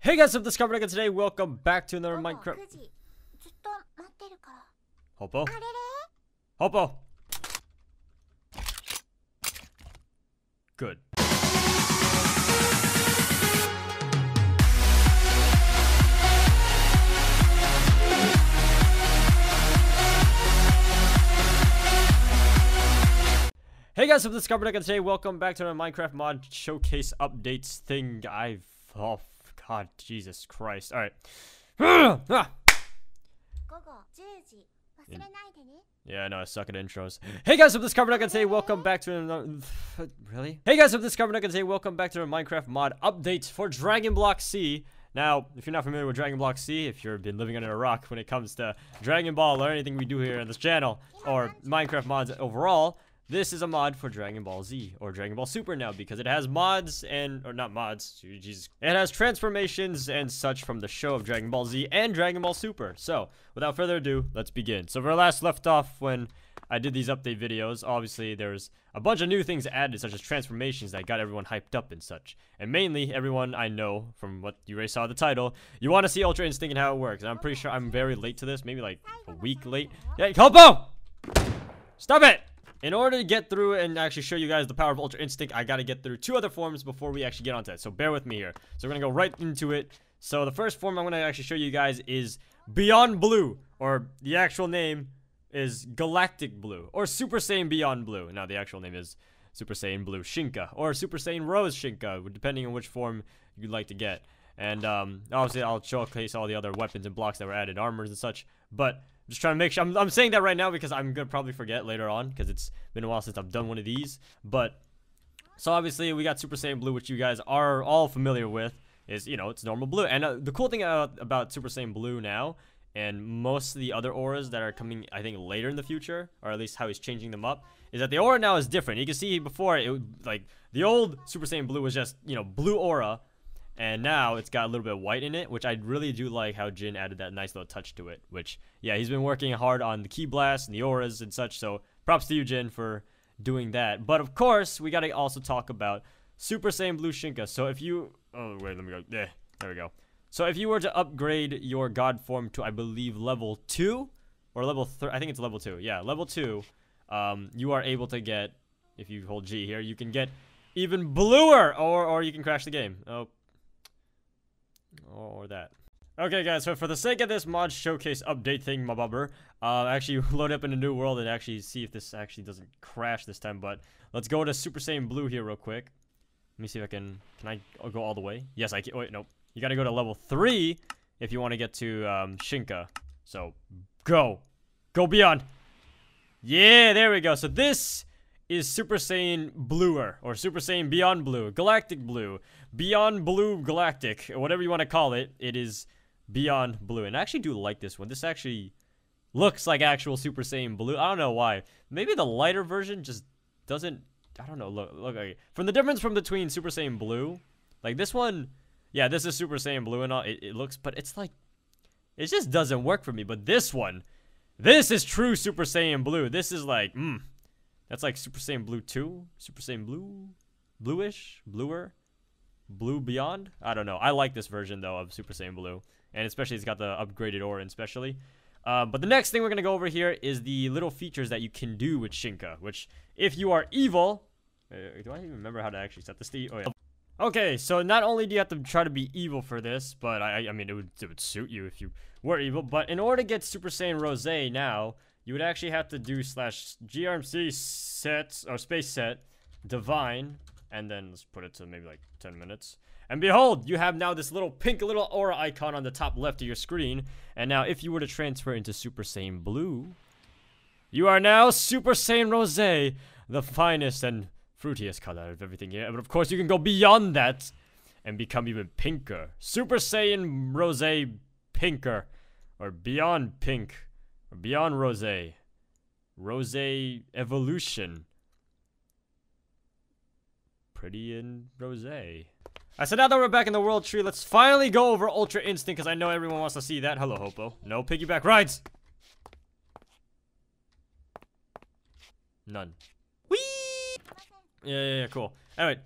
Hey guys, what's up, CarbonDuck, and today welcome back to another Minecraft. Hoppo. Hoppo. Good. Hey guys, what's up, CarbonDuck, and today welcome back to another Minecraft mod showcase updates thing. Oh God, Jesus Christ! All right. Yeah, I know, I suck at intros. Hey guys, what's up, CarbonDuck, and today welcome back to another. Really? Hey guys, what's up, CarbonDuck, and today welcome back to a Minecraft mod update for Dragon Block C. Now, if you're not familiar with Dragon Block C, if you've been living under a rock when it comes to Dragon Ball or anything we do here on this channel, or Minecraft mods overall, this is a mod for Dragon Ball Z, or Dragon Ball Super now, because it has mods or not mods, Jesus. It has transformations and such from the show of Dragon Ball Z and Dragon Ball Super. So, without further ado, let's begin. So, we last left off when I did these update videos. Obviously, there's a bunch of new things added, such as transformations that got everyone hyped up and such. And mainly, everyone I know, from what you already saw the title, you want to see Ultra Instinct and how it works. And I'm pretty sure I'm very late to this, maybe like a week late. Yeah, Helpo! Stop it! In order to get through and actually show you guys the power of Ultra Instinct, I gotta get through two other forms before we actually get onto it. So bear with me here. So we're gonna go right into it. So the first form I'm gonna actually show you guys is Beyond Blue, or the actual name is Galactic Blue, or Super Saiyan Beyond Blue. Now the actual name is Super Saiyan Blue Shinka, or Super Saiyan Rose Shinka, depending on which form you'd like to get. And obviously I'll showcase all the other weapons and blocks that were added, armors and such. But I'm just trying to make sure. I'm saying that right now because I'm gonna probably forget later on, because it's been a while since I've done one of these. But so obviously we got Super Saiyan Blue, which you guys are all familiar with. Is, you know, it's normal blue. And the cool thing about Super Saiyan Blue now, and most of the other auras that are coming, I think, later in the future, or at least how he's changing them up, is that the aura now is different. You can see before it, like the old Super Saiyan Blue was just, you know, blue aura. And now it's got a little bit of white in it, which I really do like how Jin added that nice little touch to it. Which, yeah, he's been working hard on the Ki Blast and the auras and such. So props to you, Jin, for doing that. But of course, we gotta also talk about Super Saiyan Blue Shinka. So if you, oh wait, let me go. Yeah, there we go. So if you were to upgrade your God form to, I believe, level 2 or level 3, I think it's level 2. Yeah, level 2. You are able to get, if you hold G here, you can get even bluer, or you can crash the game. Oh. Or that. Okay, guys, so for the sake of this mod showcase update thing, my bubber, actually load up in a new world and actually see if this actually doesn't crash this time. But let's go to Super Saiyan Blue here real quick. Let me see if I can I go all the way? Yes, I can. Wait, nope. You gotta go to level 3 if you want to get to Shinka. So go beyond. Yeah, there we go. So this is Super Saiyan Bluer, or Super Saiyan Beyond Blue, Galactic Blue, Beyond Blue Galactic, or whatever you want to call it. It is Beyond Blue, and I actually do like this one. This actually looks like actual Super Saiyan Blue. I don't know why. Maybe the lighter version just doesn't. I don't know. Look. Okay. From the difference between Super Saiyan Blue, like this one, yeah, this is Super Saiyan Blue and all. It looks, but it's like, it just doesn't work for me. But this one, this is true Super Saiyan Blue. This is like, that's like Super Saiyan Blue 2, Super Saiyan Blue, bluish, bluer, blue beyond. I don't know. I like this version though of Super Saiyan Blue, and especially it's got the upgraded aura, especially. But the next thing we're gonna go over here is the little features that you can do with Shinka. Which, if you are evil, do I even remember how to actually set this? Oh yeah. Okay, so not only do you have to try to be evil for this, but I mean it would suit you if you were evil. But in order to get Super Saiyan Rose now, you would actually have to do /GRMC set, or space set, divine, and then let's put it to maybe like 10 minutes. And behold, you have now this little pink little aura icon on the top left of your screen. And now if you were to transfer into Super Saiyan Blue, you are now Super Saiyan Rose, the finest and fruitiest color of everything here. But of course, you can go beyond that and become even pinker. Super Saiyan Rose Pinker, or Beyond Pink. Beyond Rose. Rose Evolution. Pretty in Rose. So now that we're back in the world tree, let's finally go over Ultra Instinct, because I know everyone wants to see that. Hello, Hoppo. No piggyback rides. None. Whee! Yeah, cool. Anyway,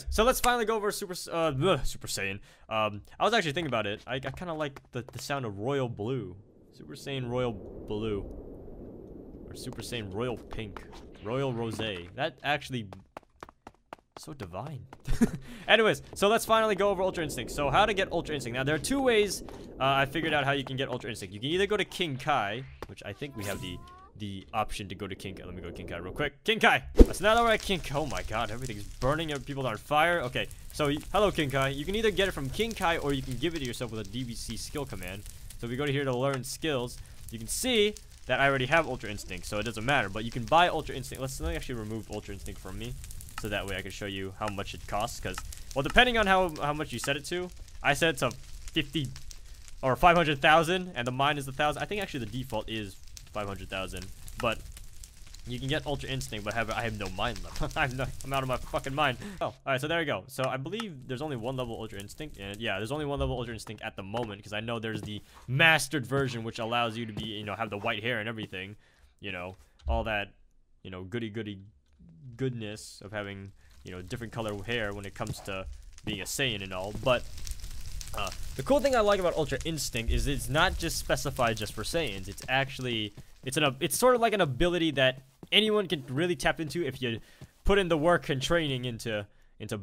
so let's finally go over Super Saiyan. I was actually thinking about it. I kind of like the sound of Royal Blue. Super Saiyan Royal Blue. Or Super Saiyan Royal Pink. Royal Rosé. That actually... so divine. Anyways, so let's finally go over Ultra Instinct. So how to get Ultra Instinct. Now, there are two ways I figured out how you can get Ultra Instinct. You can either go to King Kai, which I think we have the option to go to King Kai. Let me go to King Kai real quick. King Kai! So now that we're at King Kai, oh my god, everything's burning, people are on fire. Okay, so hello King Kai. You can either get it from King Kai or you can give it to yourself with a DVC skill command. So if we go to here to learn skills, you can see that I already have Ultra Instinct, so it doesn't matter. But you can buy Ultra Instinct. Let me actually remove Ultra Instinct from me, so that way I can show you how much it costs. Because, well, depending on how much you set it to, I set it to 50 or 500,000, and the mine is 1,000. I think actually the default is 500,000, but you can get Ultra Instinct, but I have no mind left. I'm out of my fucking mind. Oh, all right, so there you go. So I believe there's only one level Ultra Instinct, and yeah, there's only one level Ultra Instinct at the moment, because I know there's the mastered version, which allows you to be, you know, have the white hair and everything, you know, all that, you know, goody goodness of having, you know, different color hair when it comes to being a Saiyan and all. But the cool thing I like about Ultra Instinct is it's not just specified just for Saiyans. It's actually it's sort of like an ability that anyone can really tap into if you put in the work and training into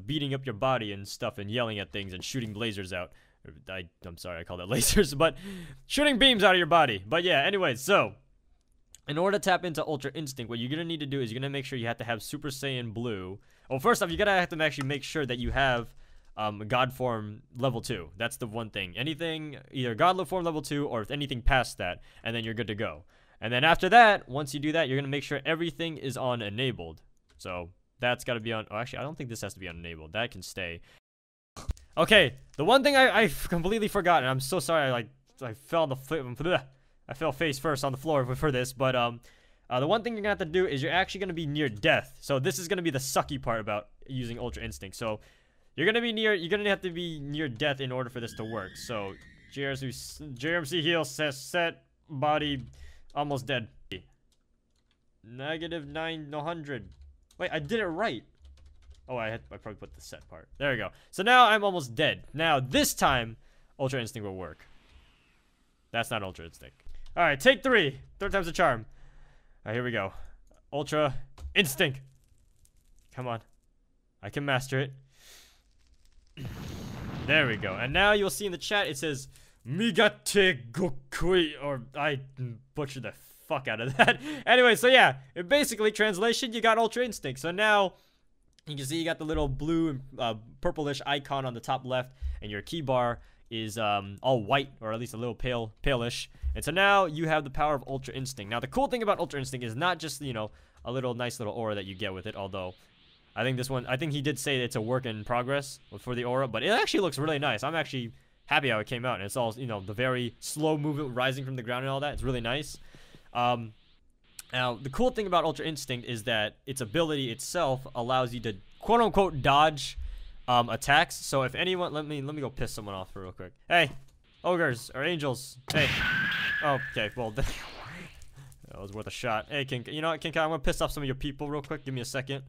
beating up your body and stuff and yelling at things and shooting lasers out. I'm sorry I call that lasers, but shooting beams out of your body. But yeah, anyways, so in order to tap into Ultra Instinct, what you're gonna need to do is you're gonna make sure you have to have Super Saiyan Blue. Well, first off, you're gonna have to actually make sure that you have God Form level 2. That's the one thing. Anything, either God Form level 2 or anything past that, and then you're good to go. And then after that, once you do that, you're gonna make sure everything is on enabled. So that's gotta be on. Oh, actually, I don't think this has to be on enabled. That can stay. Okay, the one thing I completely forgot, and I'm so sorry. I fell on the I fell face first on the floor for this, but the one thing you're gonna have to do is you're actually gonna be near death. So this is gonna be the sucky part about using Ultra Instinct. So you're gonna have to be near death in order for this to work. So JRMC heal says set body almost dead. -900. Wait, I did it right. Oh, I probably put the set part. There we go. So now I'm almost dead. Now this time Ultra Instinct will work. That's not Ultra Instinct. Alright, take 3. Third time's a charm. Alright, here we go. Ultra Instinct. Come on. I can master it. There we go. And now you'll see in the chat it says Migate Gokui, or I butchered the fuck out of that. Anyway, so yeah, basically translation, you got Ultra Instinct. So now you can see you got the little blue and purplish icon on the top left, and your key bar is all white, or at least a little palish. And so now you have the power of Ultra Instinct. Now the cool thing about Ultra Instinct is not just, you know, a little nice little aura that you get with it, although I think he did say it's a work in progress for the aura, but it actually looks really nice. I'm actually happy how it came out, and it's all, you know, the very slow movement rising from the ground and all that. It's really nice. Now the cool thing about Ultra Instinct is that its ability itself allows you to quote unquote dodge attacks. So if anyone, let me go piss someone off real quick. Hey, ogres or angels. Hey. Oh, okay, well that was worth a shot. Hey, you know what, King Kai, I'm gonna piss off some of your people real quick. Give me a second.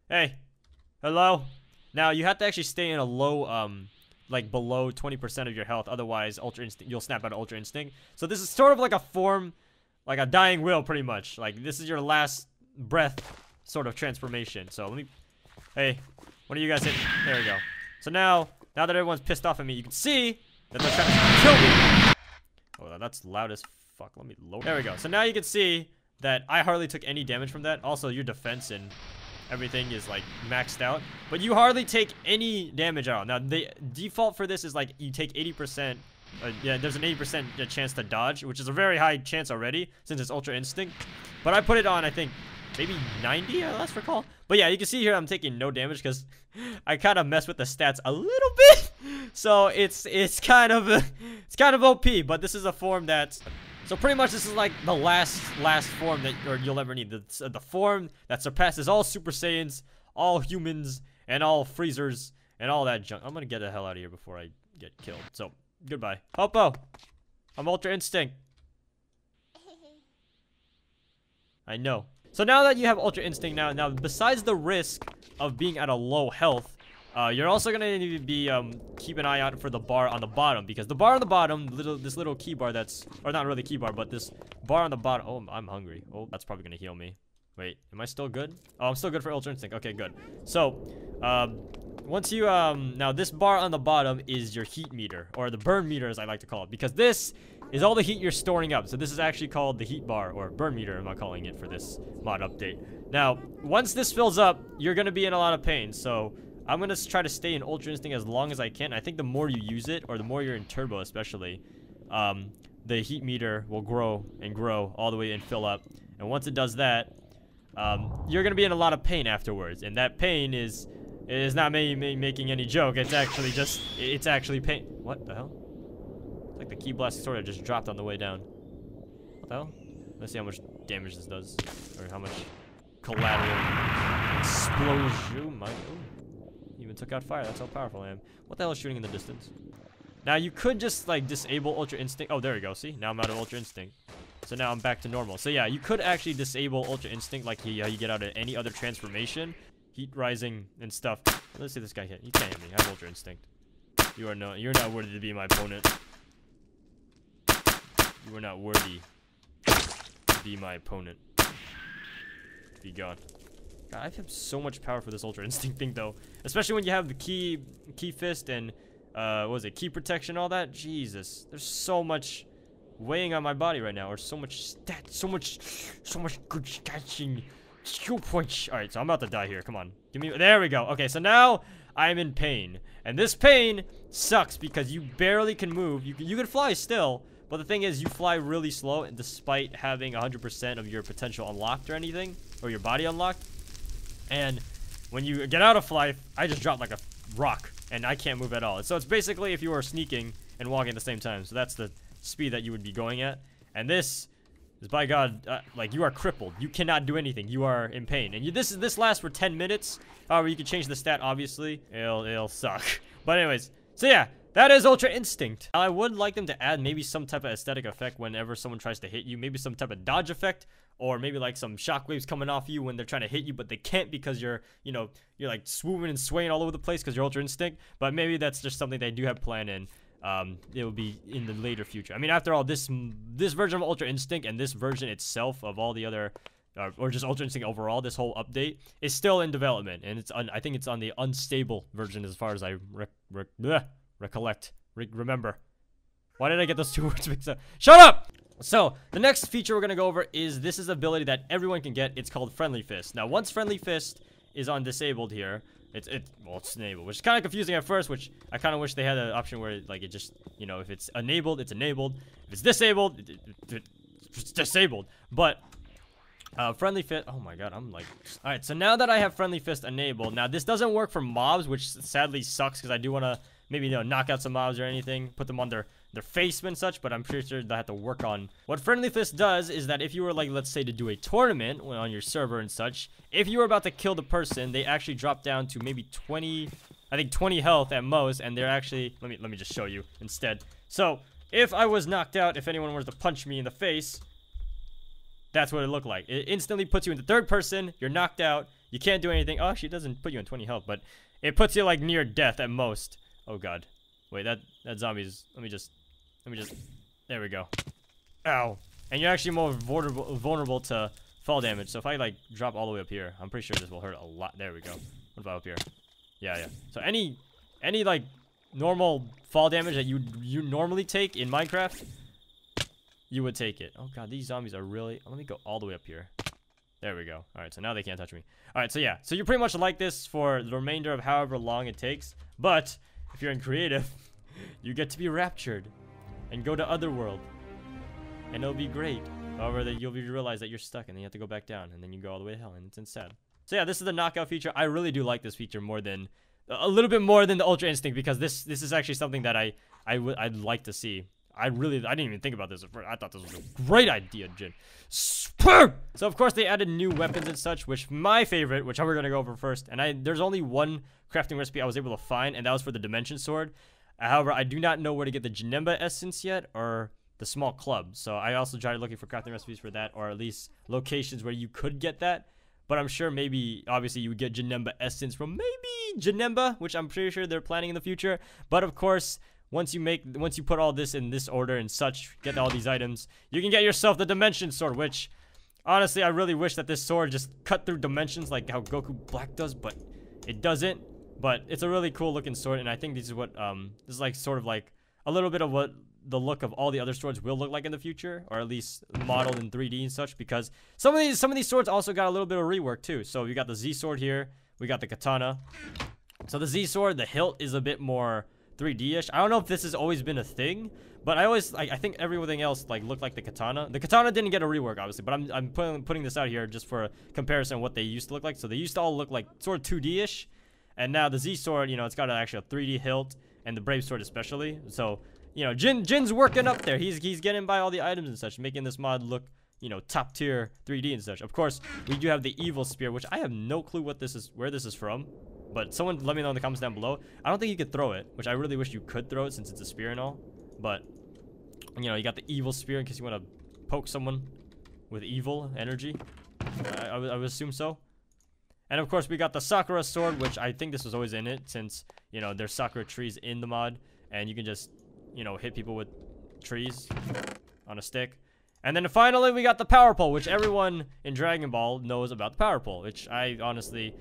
Hey, hello. Now you have to actually stay in a low, like below 20% of your health. Otherwise, Ultra Instinct, you'll snap out of Ultra Instinct. So this is sort of like a form, like a dying will, pretty much. Like this is your last breath sort of transformation. So let me. Hey, what are you guys hitting? There we go. So now that everyone's pissed off at me, you can see that they're trying to kill me. Oh, that's loud as fuck. Let me lower. There we go. So now you can see that I hardly took any damage from that. Also, your defense and everything is like maxed out, but you hardly take any damage at all. Now the default for this is like you take 80%. Yeah, there's an 80% chance to dodge, which is a very high chance already since it's Ultra Instinct. But I put it on, I think, maybe 90, last recall. But yeah, you can see here I'm taking no damage because I kind of mess with the stats a little bit. So it's kind of OP. But this is a form that's, so pretty much this is like the last form that you'll ever need. The form that surpasses all Super Saiyans, all humans, and all Freezers, and all that junk. I'm gonna get the hell out of here before I get killed. So goodbye. Popo, I'm Ultra Instinct. I know. So now that you have Ultra Instinct, now besides the risk of being at a low health, you're also gonna need to be keep an eye out for the bar on the bottom, because the bar on the bottom, this little key bar that's, or not really key bar, but this bar on the bottom. Oh, I'm hungry. Oh, that's probably gonna heal me. Wait, am I still good? Oh, I'm still good for Ultra Instinct. Okay, good. So, once you now this bar on the bottom is your heat meter, or the burn meter as I like to call it, because this is all the heat you're storing up. So this is actually called the heat bar, or burn meter, I'm not calling it for this mod update. Now, once this fills up, you're gonna be in a lot of pain. So I'm gonna try to stay in Ultra Instinct as long as I can. I think the more you use it, or the more you're in turbo especially, the heat meter will grow and grow all the way and fill up. And once it does that, you're gonna be in a lot of pain afterwards, and that pain is not me making any joke. It's actually just, it's actually pain. What the hell? It's like the key blast sort of just dropped on the way down. What the hell? Let's see how much damage this does, or how much collateral explosion. My, even took out fire. That's how powerful I am. What the hell is shooting in the distance? Now you could just like disable Ultra Instinct. Oh, there we go. See, now I'm out of Ultra Instinct. So now I'm back to normal. So yeah, you could actually disable Ultra Instinct like how you get out of any other transformation. Heat rising and stuff. Let's see this guy hit. You can't hit me. I have Ultra Instinct. You're not worthy to be my opponent. You are not worthy to be my opponent. Be gone. God, I have so much power for this Ultra Instinct thing though. Especially when you have the key fist and what was it, key protection, all that. Jesus. There's so much weighing on my body right now, or so much stat, so much good catching skill points. All right, so I'm about to die here. Come on, give me. There we go. Okay, so now I'm in pain, and this pain sucks because you barely can move. You can fly still, but the thing is, you fly really slow, and despite having 100% of your potential unlocked or anything, or your body unlocked, and when you get out of flight, I just dropped like a rock, and I can't move at all. So it's basically if you were sneaking and walking at the same time. So that's the speed that you would be going at, and this is, by God, like, you are crippled. You cannot do anything. You are in pain, and this lasts for 10 minutes. However, you can change the stat. Obviously, it'll suck. But anyways, so yeah, that is Ultra Instinct. I would like them to add maybe some type of aesthetic effect whenever someone tries to hit you. Maybe some type of dodge effect, or maybe like some shockwaves coming off you when they're trying to hit you, but they can't because you're like swooping and swaying all over the place because you're Ultra Instinct. But maybe that's just something they do have planned in. It will be in the later future. I mean, after all, this version of Ultra Instinct and this version itself of all the other, or just Ultra Instinct overall, this whole update is still in development, and I think it's on the unstable version as far as I remember. Why did I get those two words mixed up? Shut up! So the next feature we're gonna go over is this is an ability that everyone can get. It's called Friendly Fist. Now, once Friendly Fist is on disabled here, it's enabled, which is kind of confusing at first, which I kind of wish they had an option where like it just, if it's enabled, it's enabled. If it's disabled, it's disabled. But Friendly Fist, oh my God, I'm like, all right, so now that I have Friendly Fist enabled, now this doesn't work for mobs, which sadly sucks because I do want to maybe knock out some mobs or anything, put them on their face and such, but I'm pretty sure they have to work on. What Friendly Fist does is that if you were like, let's say, to do a tournament on your server and such, if you were about to kill the person, they actually drop down to maybe 20, I think 20 health at most, and they're actually, let me just show you instead. So if I was knocked out, if anyone were to punch me in the face, that's what it looked like. It instantly puts you into third person, you're knocked out, you can't do anything. Oh, actually it doesn't put you in 20 health, but it puts you like near death at most. Oh God, wait, that zombie's, let me just, there we go. Ow. And you're actually more vulnerable to fall damage. So if I like drop all the way up here, I'm pretty sure this will hurt a lot. There we go. What about up here? Yeah. So any like normal fall damage that you normally take in Minecraft, you would take it. Oh God, these zombies are really, let me go all the way up here. There we go. All right, so now they can't touch me. All right, so yeah, so you're pretty much like this for the remainder of however long it takes. But if you're in creative, you get to be raptured and go to Otherworld, and it'll be great. However, that you'll realize that you're stuck, and then you have to go back down, and then you go all the way to hell, and it's sad. So yeah, this is the knockout feature. I really do like this feature more than a little bit more than the Ultra Instinct, because this is actually something that I'd like to see. I didn't even think about this at first. I thought this was a great idea, Jin. So of course they added new weapons and such, which my favorite, which we're gonna go over first, and there's only one crafting recipe I was able to find, and that was for the Dimension Sword. However, I do not know where to get the Janemba essence yet, or the small club. So I also tried looking for crafting recipes for that, or at least locations where you could get that. But I'm sure maybe, obviously, you would get Janemba essence from maybe Janemba, which I'm pretty sure they're planning in the future. But of course, once you put all this in this order and such, get all these items, you can get yourself the Dimension Sword, which, honestly, I really wish that this sword just cut through dimensions like how Goku Black does, but it doesn't. But it's a really cool looking sword, and I think this is what, this is like sort of like a little bit of what the look of all the other swords will look like in the future, or at least modeled in 3D and such, because some of these swords also got a little bit of rework too. So we got the Z sword here, we got the katana. So the Z sword, the hilt is a bit more 3D-ish. I don't know if this has always been a thing, but I think everything else like looked like the katana. The katana didn't get a rework, obviously, but I'm putting this out here just for a comparison of what they used to look like. So they used to all look like sort of 2D-ish, and now the Z sword, you know, it's got actually a 3D hilt, and the Brave sword especially. So, you know, Jin's working up there. He's getting by all the items and such, making this mod look, you know, top tier 3D and such. Of course, we do have the evil spear, which I have no clue what this is, where this is from. But someone let me know in the comments down below. I don't think you could throw it, which I really wish you could throw it since it's a spear and all. But, you know, you got the evil spear in case you want to poke someone with evil energy. I would assume so. And of course, we got the Sakura sword, which I think this was always in it since, you know, there's Sakura trees in the mod. And you can just, you know, hit people with trees on a stick. And then finally, we got the power pole, which everyone in Dragon Ball knows about the power pole, which I honestly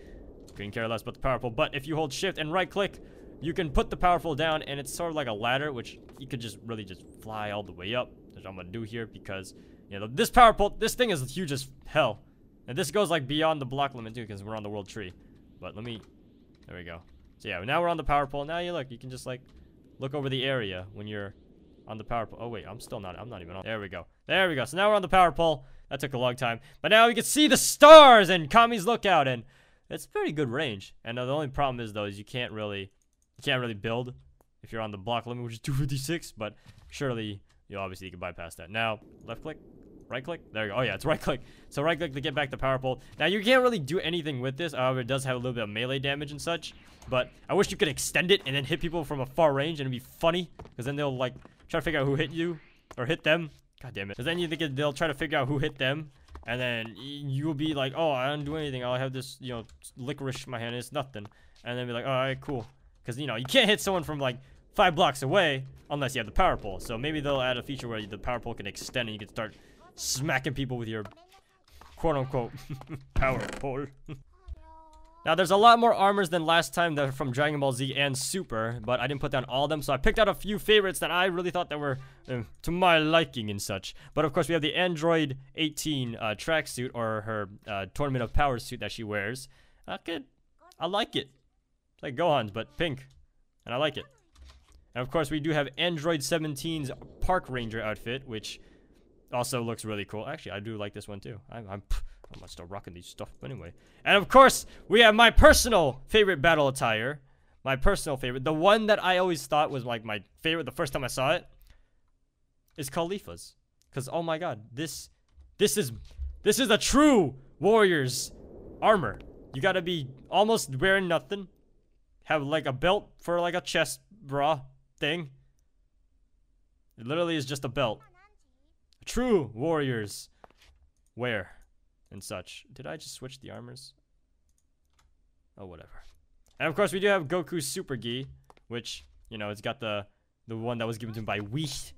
couldn't care less about the power pole. But if you hold shift and right click, you can put the power pole down, and it's sort of like a ladder, which you could just really just fly all the way up, which I'm gonna do here because, you know, this power pole, this thing is huge as hell. And this goes like beyond the block limit too, because we're on the world tree. But there we go. So yeah, now we're on the power pole. Now you can just like look over the area when you're on the power pole. Oh wait, I'm not even on. There we go. So now we're on the power pole. That took a long time. But now we can see the stars and Kami's Lookout, and it's pretty good range. And the only problem is though, is you can't really build if you're on the block limit, which is 256, but surely obviously you can bypass that. Now, left click, right click, there you go. Oh yeah, it's right click. So right click to get back the power pole. Now you can't really do anything with this, however it does have a little bit of melee damage and such, but I wish you could extend it and then hit people from a far range, and it'd be funny, because then they'll like try to figure out who hit you, or hit them. God damn it. Because then you think they'll try to figure out who hit them, and then you'll be like, oh, I don't do anything, I have this, you know, licorice in my hand, it's nothing. And then be like, alright, cool. Because, you know, you can't hit someone from like 5 blocks away unless you have the power pole. So maybe they'll add a feature where the power pole can extend and you can start smacking people with your quote-unquote power pole. Now, there's a lot more armors than last time that are from Dragon Ball Z and Super, but I didn't put down all of them, so I picked out a few favorites that I really thought that were to my liking and such. But of course, we have the Android 18 tracksuit, or her Tournament of Power suit that she wears. I like it. It's like Gohan's, but pink, and I like it. And of course, we do have Android 17's Park Ranger outfit, which also looks really cool. Actually, I do like this one too. I'm gonna start rocking these stuff anyway. And of course, we have my personal favorite battle attire. My personal favorite, the one that I always thought was like my favorite the first time I saw it, is Khalifa's. Because oh my god, this is a true warrior's armor. You gotta be almost wearing nothing, have like a belt for like a chest bra thing. It literally is just a belt. True warriors wear and such. Did I just switch the armors? Oh, whatever. And of course, we do have Goku's Super Gi, which, you know, it's got the one that was given to him by Whis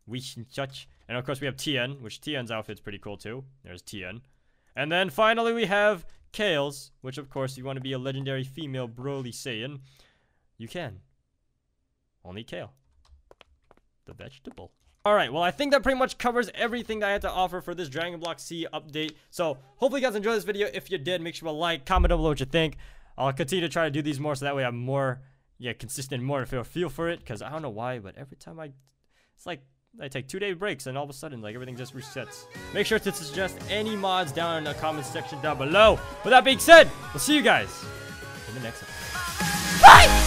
and such. And of course, we have Tien, which Tien's outfit's pretty cool too. There's Tien. And then finally, we have Kale's, which of course, if you want to be a legendary female Broly Saiyan, you can. Only Kale, the vegetable. Alright, well, I think that pretty much covers everything that I had to offer for this Dragon Block C update. So, hopefully you guys enjoyed this video. If you did, make sure to like, comment down below what you think. I'll continue to try to do these more so that way I'm more, consistent, more feel for it. Because I don't know why, but every time it's like I take 2-day breaks and all of a sudden, like, everything just resets. Make sure to suggest any mods down in the comment section down below. With that being said, we'll see you guys in the next episode. Bye!